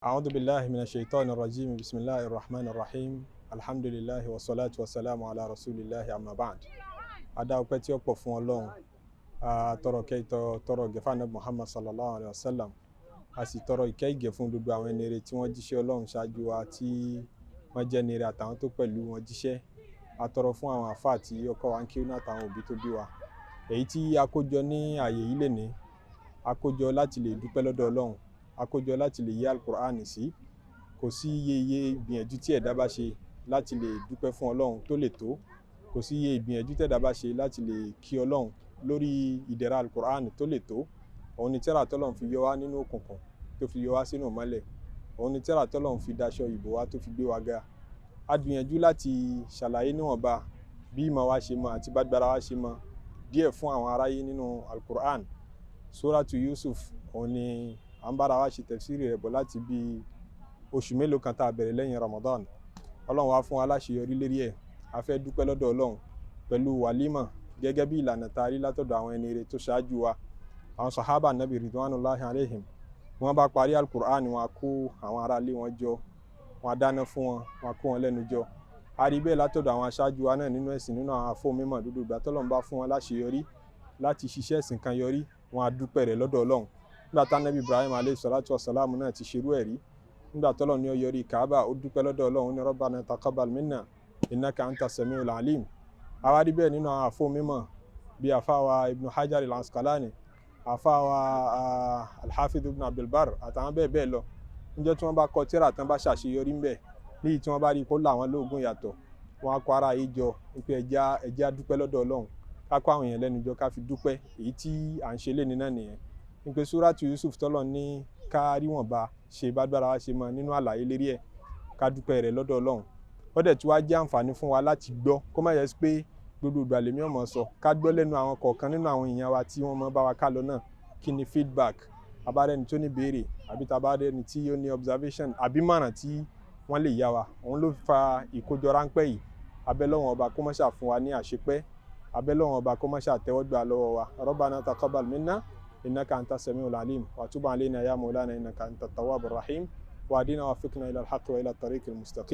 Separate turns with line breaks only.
أعوذ بالله من الشيطان الرجيم بسم الله الرحمن الرحيم الحمد لله والصلاة والسلام على رسول الله أما بعد. Adá ọpẹ́ tí ó pọ̀ fún Ọlọ́run, tọrọ ìkẹ́ tọrọ ìgẹ̀ fún Ànábì Muhammad sallallahu alaihi wasallam, a sì tọrọ ìkẹ́ ìgẹ̀ fún gbogbo àwọn ẹni rere tí wọ́n jíṣẹ́ Ọlọ́run ṣáájú wa tí wọ́n jẹ́ ẹni rere àtàwọn tó pẹ̀lú wọn jíṣẹ́. A tọrọ fún àwọn àfáà tí ó kọ́ wa ń kéwú àtàwọn òbí tó bí wa. Èyí tí a kó jọ ní ààyè yìí lénìí, a kó jọ láti lè dúpẹ́ lọ́dọ̀ Ọlọ́run, a kó jọ láti lè yí Al-Qur'an sí. Kò sí iye ìgbìyànjú tí ẹ̀dá bá ṣe láti lè dúpẹ́ fún Ọlọ́run tó lè tó. Kò sí iye ìgbìyànjú tí ẹ̀dá bá ṣe láti lè kí Ọlọ́run lórí ìdẹ̀ra Al-Qur'an tó lè tó. Òun ni tírà t'Ọlọ́run fi yọ wá nínú òkùnkùn tó fi yọ wá sínú ìmọ́lẹ̀. Òun ni tírà t'Ọlọ́run fi daṣọ ìbò wá tó fi gbé wa ga. A gbìyànjú láti ṣàlàyé níwọ̀nba bí ìmọ̀ wa ṣe mọ̀ àti bágbára wa ṣe mọ̀ díẹ̀ fún àwọn aráyé nínú Al-Qur'an. Suratu Yusuf òun ni à ń bára wa ṣe tafsiri rẹ̀ bọ̀ láti bí oṣù mélòó kan tá a bẹ̀rẹ̀ lẹ́yìn Ramadan. Ọlọ́run wá fún wa láṣeyọrí lérí ẹ̀. A fẹ́ dúpẹ́ lọ́dọ̀ Ọlọ́run pẹ̀lú wàlímà gẹ́gẹ́ bí ìlànà tá a rí látọ̀dọ̀ àwọn ẹni rere tó ṣáájú wa. Àwọn sàhábà Nabi ridwanullahi alaihim, wọ́n bá parí Al-Qur'an, wọ́n kó àwọn ará ilé wọn jọ, wọ́n dáná fún wọn, wọ́n kó wọn lẹ́nu jọ. A rí bẹ́ẹ̀ látọ̀dọ̀ àwọn aṣáájú wa náà nínú ẹ̀sìn, nínú àwọn àfọ́ mímọ̀ dúdú ìgbà t'Ọlọ́run bá fún wọn láṣeyọrí láti ṣiṣẹ́ ẹ̀sìn kan yọrí, wọ́n á dúpẹ́ rẹ̀ lọ́dọ̀ Ọlọ́run. Nígbà tá Nabi Ibrahim alayhi salatu wassalam náà ti ṣerú ẹ̀rí, nígbà t'Ọlọ́run ní ó yọrí Kaaba, ó dúpẹ́ lọ́dọ̀ Ọlọ́run ní Rabbana taqabbal minna innaka anta samiul alim. A wá rí bẹ́ẹ̀ nínú àwọn àfọ́ mímọ̀ bí àfáwa Ibn Hajar al-Asqalani, àfáwa al-Hafidh Ibn Abdul Barr àtàwọn bẹ́ẹ̀ bẹ́ẹ̀ lọ. Níjọ́ tí wọ́n bá kọ tírà tán bá ṣàṣeyọrí ńbẹ̀, léyìí tí wọ́n bá rí kó láwọn lóògùn yàtọ̀, wọ́n á kó ara yìí jọ wípé ẹjẹ́ á dúpẹ́ lọ́dọ̀ Ọlọ́run, ká kó àwọn èèyàn lẹ́nu jọ ká fi dúpẹ́. Èyí tí à ń ṣe lénìí náà nìyẹn. Nípe Suratu Yusuf t'Ọlọ́run ní ká rí wọn bá ṣe bágbára wa ṣe mọ̀ nínú àlàyé lérí ẹ̀, ká dúpẹ́ rẹ̀ lọ́dọ̀ Ọlọ́run. Ó dẹ̀ tí wá jẹ́ àǹfààní fún wa láti gbọ́, kó má yẹ sí pé gbogbo ìgbà lèmi ò mọ̀ sọ, ká gbọ́ lẹ́nu àwọn kọ̀ọ̀kan nínú àwọn èèyàn wa tí wọ́n mọ̀ bá wa ká lọ náà. Kí ni feedback? Abárẹ́ni tó ní béèrè àbí tabárẹ́ni tí ó ní observation àbí mọ̀ràn tí wọ́n lè yá wa. Òun ló fa ìkójọ ráńpẹ́ yìí. Abẹ́ Ọlọ́run ọba kó má ṣà fún wa ní àṣepẹ́. Abẹ́ Ọlọ́run ọba kó má ṣà tẹ́wọ́gbà lọ́wọ́ wa. Rabbana taqabbal minna innaka anta samiul alim wa tub alayna ya maulana innaka anta tawwabur rahim wa hadina wa fiqna ila al-haqq wa ila at-tariqil mustaqim.